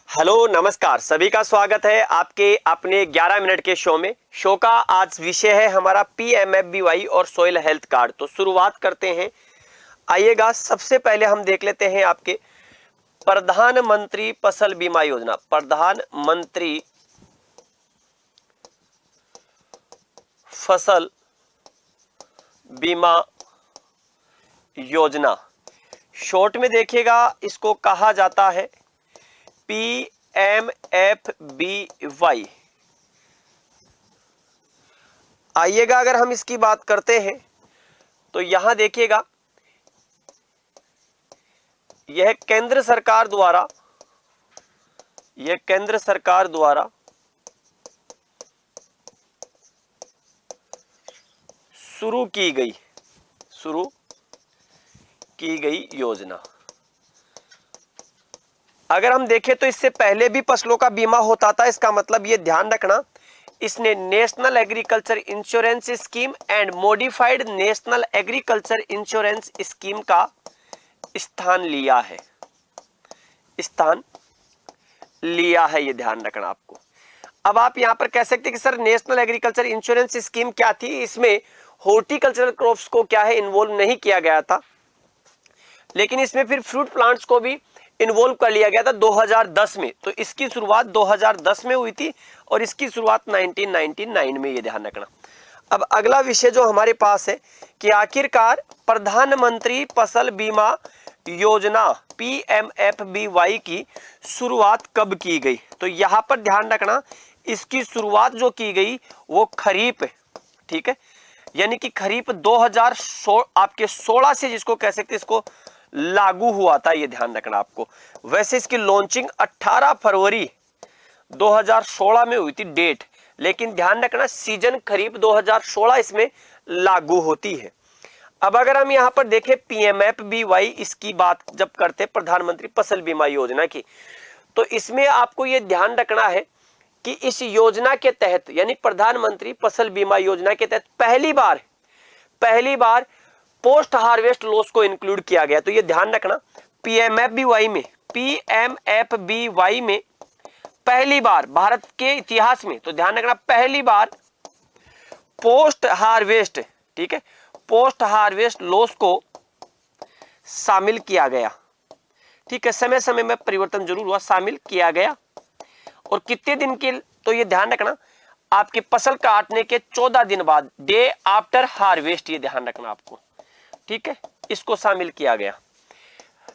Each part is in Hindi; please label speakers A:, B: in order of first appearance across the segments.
A: हेलो नमस्कार, सभी का स्वागत है आपके अपने 11 मिनट के शो में। शो का आज विषय है हमारा PMFBY और सोइल हेल्थ कार्ड। तो शुरुआत करते हैं। आइएगा, सबसे पहले हम देख लेते हैं आपके प्रधानमंत्री फसल बीमा योजना। प्रधानमंत्री फसल बीमा योजना, शॉर्ट में देखिएगा इसको कहा जाता है PMFBY। आइएगा, अगर हम इसकी बात करते हैं तो यहां देखिएगा यह केंद्र सरकार द्वारा शुरू की गई योजना। अगर हम देखें तो इससे पहले भी फसलों का बीमा होता था। इसका मतलब ये ध्यान रखना, इसने national agriculture insurance scheme and modified national agriculture insurance scheme का स्थान लिया है, ये ध्यान रखना आपको। अब आप यहां पर कह सकते हैं कि sir national agriculture insurance scheme क्या थी, इसमें हॉर्टिकल्चरल क्रॉप्स को क्या है इन्वॉल्व नहीं किया गया था, लेकिन इसमें फिर फ्रूट प्लांट्स को भी इन्वॉल्व कर लिया गया था 2010 में। तो इसकी शुरुआत 2010 में हुई थी और इसकी शुरुआत 1999 में, ये ध्यान रखना। अब अगला विषय जो हमारे पास है कि आखिरकार प्रधानमंत्री फसल बीमा योजना PMFBY की शुरुआत कब की गई। तो यहां पर ध्यान रखना, इसकी शुरुआत जो की गई वो खरीफ, ठीक है, यानी कि खरीफ 2016 से जिसको कह सकते हैं इसको लागू हुआ था, ये ध्यान रखना आपको। वैसे इसकी लॉन्चिंग 18 फरवरी 2016 में हुई थी डेट, लेकिन ध्यान रखना सीजन खरीफ 2016 इसमें लागू होती है। अब अगर हम यहां पर देखें PMFBY, इसकी बात जब करते हैं प्रधानमंत्री फसल बीमा योजना की, तो इसमें आपको ये ध्यान रखना है कि इस योजना के तहत यानी प्रधानमंत्री फसल बीमा योजना के तहत पहली बार पोस्ट हार्वेस्ट लॉस को इंक्लूड किया गया। तो ये ध्यान रखना, PMFBY में पहली बार भारत के इतिहास में, तो ध्यान रखना पहली बार पोस्ट हार्वेस्ट, ठीक है, पोस्ट हार्वेस्ट लॉस को शामिल किया गया, ठीक है। समय समय में परिवर्तन जरूर हुआ, शामिल किया गया। और कितने दिन के, तो ये ध्यान रखना आपकी फसल काटने के 14 दिन बाद, डे आफ्टर हार्वेस्ट, ये ध्यान रखना आपको, ठीक है, इसको शामिल किया गया।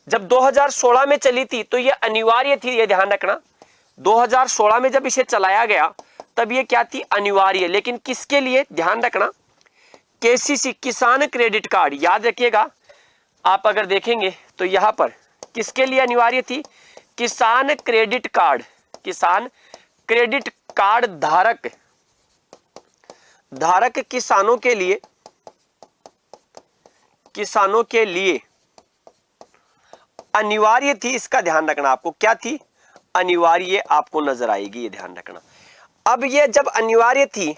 A: जब 2016 में चली थी तो ये अनिवार्य थी, ये ध्यान रखना। 2016 में जब इसे चलाया गया तब ये क्या थी, अनिवार्य। लेकिन किसके लिए, ध्यान रखना, KCC किसान क्रेडिट कार्ड, याद रखिएगा आप अगर देखेंगे तो यहां पर किसके लिए अनिवार्य थी, किसान क्रेडिट कार्ड धारक किसानों के लिए अनिवार्य थी। इसका ध्यान रखना आपको, क्या थी, अनिवार्य आपको नजर आएगी, ये ध्यान रखना। अब ये जब अनिवार्य थी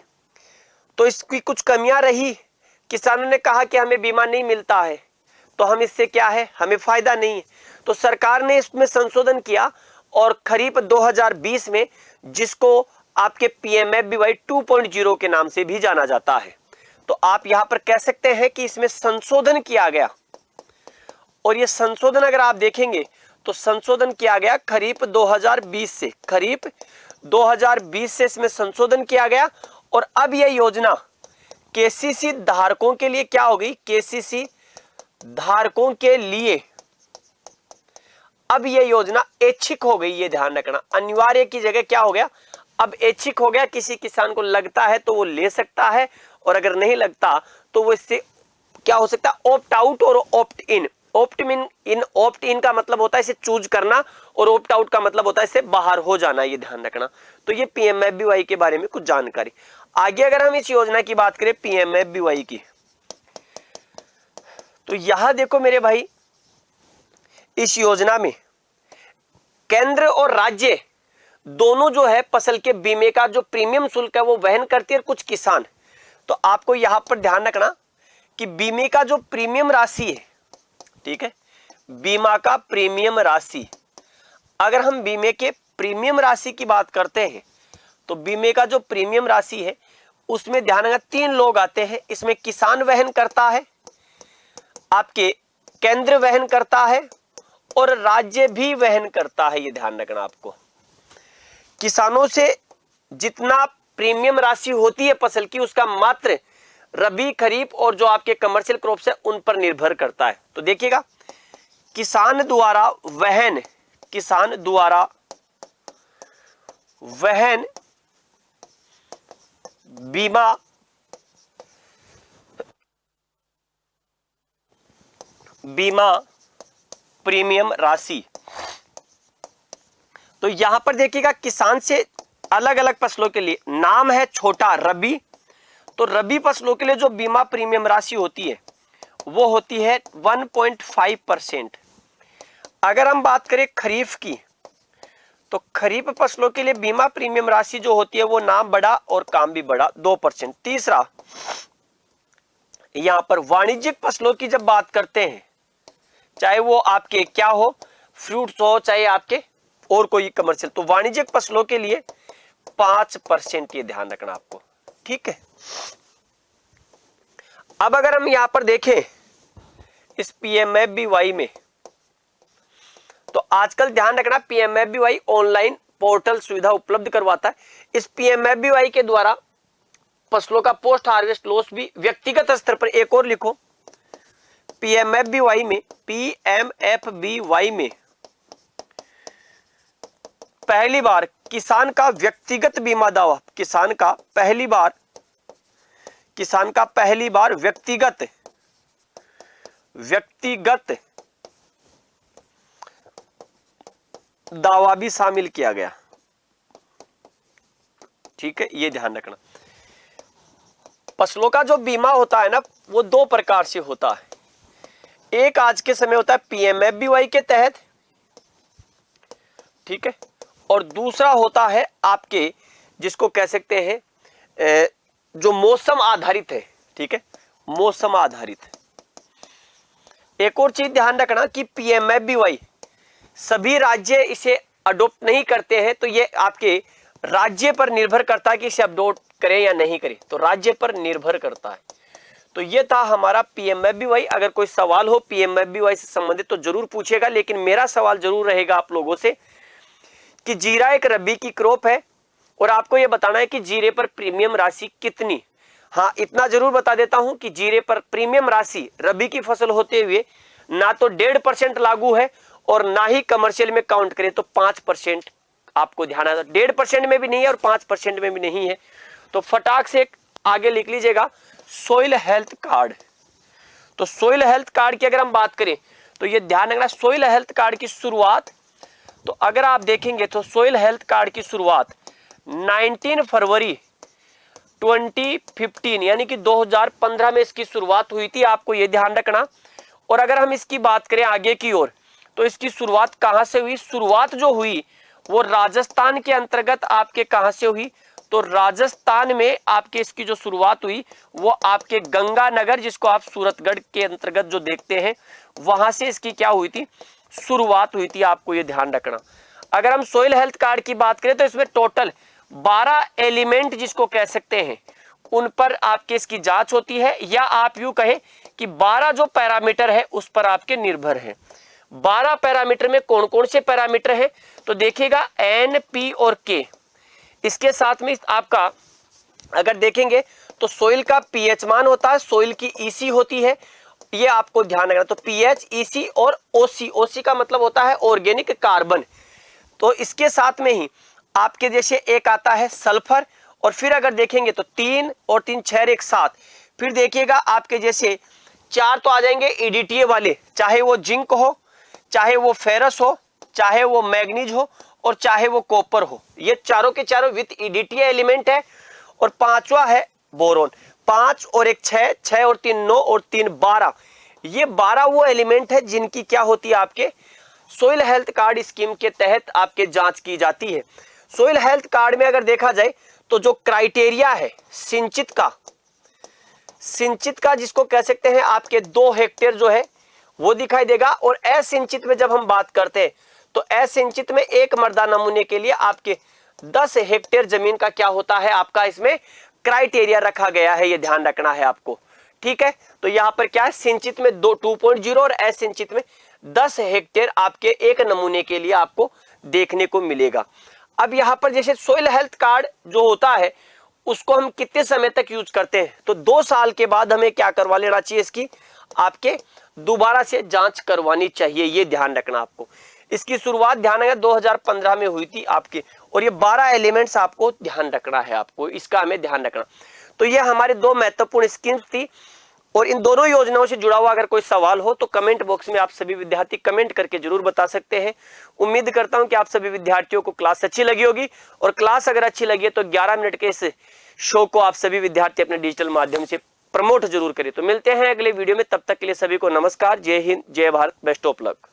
A: तो इसकी कुछ कमियां रही, किसानों ने कहा कि हमें बीमा नहीं मिलता है, तो हम इससे क्या है, हमें फायदा नहीं है। तो सरकार ने इसमें संशोधन किया और खरीफ 2020 में, जिसको आपके PMFBY 2.0 के नाम से भी जाना जाता है, तो आप यहां पर कह सकते हैं कि इसमें संशोधन किया गया। और ये संशोधन अगर आप देखेंगे तो संशोधन किया गया खरीफ 2020 से इसमें संशोधन किया गया। और अब यह योजना KCC धारकों के लिए क्या हो गई, KCC धारकों के लिए अब यह योजना ऐच्छिक हो गई, ये ध्यान रखना। अनिवार्य की जगह क्या हो गया, अब ऐच्छिक हो गया। किसी किसान को लगता है तो वो ले सकता है, और अगर नहीं लगता तो वो इससे क्या हो सकता है, ऑप्ट आउट और ऑप्ट इन। ऑप्ट इन का मतलब होता है इसे चूज करना, और ऑप्ट आउट का मतलब होता है इससे बाहर हो जाना, ये ध्यान रखना। तो ये PMFBY के बारे में कुछ जानकारी। आगे अगर हम इस योजना की बात करें PMFBY की, तो यहां देखो मेरे भाई, इस योजना में केंद्र और राज्य दोनों जो है फसल के बीमे का जो प्रीमियम शुल्क है वो वहन करती है, और कुछ किसान। तो आपको यहां पर ध्यान रखना कि बीमे का जो प्रीमियम राशि है, ठीक है, बीमा का प्रीमियम राशि, अगर हम बीमे के प्रीमियम राशि की बात करते हैं तो बीमे का जो प्रीमियम राशि है उसमें ध्यान रखना 3 लोग आते हैं। इसमें किसान वहन करता है, आपके केंद्र वहन करता है और राज्य भी वहन करता है। ये ध्यान रखना आपको, किसानों से जितना प्रीमियम राशि होती है फसल की उसका मात्र रबी, खरीफ और जो आपके कमर्शियल क्रॉप्स है उन पर निर्भर करता है। तो देखिएगा, किसान द्वारा वहन बीमा प्रीमियम राशि। तो यहां पर देखिएगा, किसान से अलग अलग फसलों के लिए नाम है छोटा रबी, तो रबी फसलों के लिए जो बीमा प्रीमियम राशि होती है वो होती है 1.5%। अगर हम बात करें खरीफ की तो खरीफ फसलों के लिए बीमा प्रीमियम राशि जो होती है वो नाम बड़ा और काम भी बड़ा 2%। तीसरा, यहां पर वाणिज्यिक फसलों की जब बात करते हैं, चाहे वो आपके क्या हो, फ्रूट्स हो, चाहे आपके और कोई कमर्शियल, तो वाणिज्यिक फसलों के लिए 5%। ये ध्यान रखना आपको, ठीक है। अब अगर हम यहां पर देखें इस पीएमएफबीवाई में, तो आजकल ध्यान रखना पीएमएफबीवाई ऑनलाइन पोर्टल सुविधा उपलब्ध करवाता है। इस पीएमएफबीवाई के द्वारा फसलों का पोस्ट हार्वेस्ट लॉस भी व्यक्तिगत स्तर पर, एक और लिखो, पीएमएफबीवाई में पहली बार किसान का व्यक्तिगत बीमा दावा, किसान का पहली बार व्यक्तिगत दावा भी शामिल किया गया, ठीक है। ये ध्यान रखना, फसलों का जो बीमा होता है ना वो 2 प्रकार से होता है। एक आज के समय होता है पीएमएफबीवाई के तहत, ठीक है, और दूसरा होता है आपके जिसको कह सकते हैं जो मौसम आधारित है, ठीक है, मौसम आधारित। एक और चीज ध्यान रखना कि पीएमएफबीवाई सभी राज्य इसे अडॉप्ट नहीं करते हैं, तो ये आपके राज्य पर निर्भर करता है कि इसे अडॉप्ट करें या नहीं करें, तो राज्य पर निर्भर करता है। तो ये था हमारा पीएमएफबीवाई। अगर कोई सवाल हो पीएमएफबीवाई से संबंधित तो जरूर पूछेगा, लेकिन मेरा सवाल जरूर रहेगा आप लोगों से कि जीरा एक रबी की क्रॉप है और आपको यह बताना है कि जीरे पर प्रीमियम राशि कितनी। हाँ, इतना जरूर बता देता हूं कि जीरे पर प्रीमियम राशि रबी की फसल होते हुए ना तो 1.5% लागू है और ना ही कमर्शियल में काउंट करें तो 5% आपको ध्यान आता, 1.5% में भी नहीं है और 5% में भी नहीं है। तो फटाक से आगे लिख लीजिएगा सोइल हेल्थ कार्ड। तो सोइल हेल्थ कार्ड की अगर हम बात करें तो ये ध्यान रखना, सोइल हेल्थ कार्ड की शुरुआत, तो अगर आप देखेंगे तो सोइल हेल्थ कार्ड की शुरुआत 19 फरवरी 2015 यानी कि 2015 में इसकी शुरुआत हुई थी, आपको ये ध्यान रखना। और अगर हम इसकी बात करें आगे की ओर तो इसकी शुरुआत कहां से हुई, शुरुआत जो हुई वो राजस्थान के अंतर्गत आपके कहां से हुई, तो राजस्थान में आपके इसकी जो शुरुआत हुई वो आपके गंगानगर, जिसको आप सूरतगढ़ के अंतर्गत जो देखते हैं, वहां से इसकी क्या हुई थी, शुरुआत हुई थी, आपको ये ध्यान रखना। अगर हम सोइल हेल्थ कार्ड की बात करें तो इसमें टोटल 12 एलिमेंट जिसको कह सकते हैं उन पर आपके इसकी जांच होती है, या आप यूं कहें कि 12 जो पैरामीटर है उस पर आपके निर्भर है। 12 पैरामीटर में कौन कौन से पैरामीटर हैं, तो देखिएगा एन, पी और के। इसके साथ में आपका अगर देखेंगे तो सोइल का पीएच मान होता है, सोइल की ईसी होती है, ये आपको ध्यान रखना। तो पीएच, ईसी और ओसी, ओसी का मतलब होता है ऑर्गेनिक कार्बन। तो इसके साथ में ही आपके जैसे एक आता है सल्फर, और फिर अगर देखेंगे तो 3 और 3 6 एक साथ, फिर देखिएगा आपके जैसे 4 तो आ जाएंगे ईडीटीए वाले, चाहे वो जिंक हो, चाहे वो फेरस हो, चाहे वो मैग्नीज हो और चाहे वो कॉपर हो, ये चारों के चारों विथ ईडीटीए एलिमेंट है। और 5वां है बोरोन, 5 और 1 6, 6 और 3 9 और 3 12, ये 12 वो एलिमेंट है जिनकी क्या होती है, आपके सोइल हेल्थ कार्ड स्कीम के तहत आपके जांच की जाती है। सोइल हेल्थ कार्ड में अगर देखा जाए तो जो क्राइटेरिया है सिंचित का जिसको कह सकते हैं आपके 2 हेक्टेयर जो है वो दिखाई देगा, और असिंचित में जब हम बात करते हैं तो असिंचित में एक मृदा नमूने के लिए आपके 10 हेक्टेयर जमीन का क्या होता है, आपका इसमें क्राइटेरिया रखा गया है, ये ध्यान रखना है आपको। ठीक है, तो यहां पर क्या है, सिंचित में 2.0 और असिंचित में 10 हेक्टेयर आपके एक नमूने के लिए आपको देखने को मिलेगा। अब यहां पर जैसे सोइल हेल्थ कार्ड जो होता है उसको हम कितने समय तक यूज करते हैं, तो 2 साल के बाद हमें क्या करवा लेना चाहिए, इसकी आपके दोबारा से जांच करवानी चाहिए, ये ध्यान रखना आपको। इसकी शुरुआत ध्यान रखना 2015 में हुई थी आपके, और ये 12 एलिमेंट्स आपको ध्यान रखना है, आपको इसका हमें ध्यान रखना। तो ये हमारे 2 महत्वपूर्ण स्कीम्स थी, और इन दोनों योजनाओं से जुड़ा हुआ अगर कोई सवाल हो तो कमेंट बॉक्स में आप सभी विद्यार्थी कमेंट करके जरूर बता सकते हैं। उम्मीद करता हूं कि आप सभी विद्यार्थियों को क्लास अच्छी लगी होगी, और क्लास अगर अच्छी लगी है तो 11 मिनट के इस शो को आप सभी विद्यार्थी अपने डिजिटल माध्यम से प्रमोट जरूर करें। तो मिलते हैं अगले वीडियो में, तब तक के लिए सभी को नमस्कार, जय हिंद, जय भारत, बेस्ट ऑफ लक।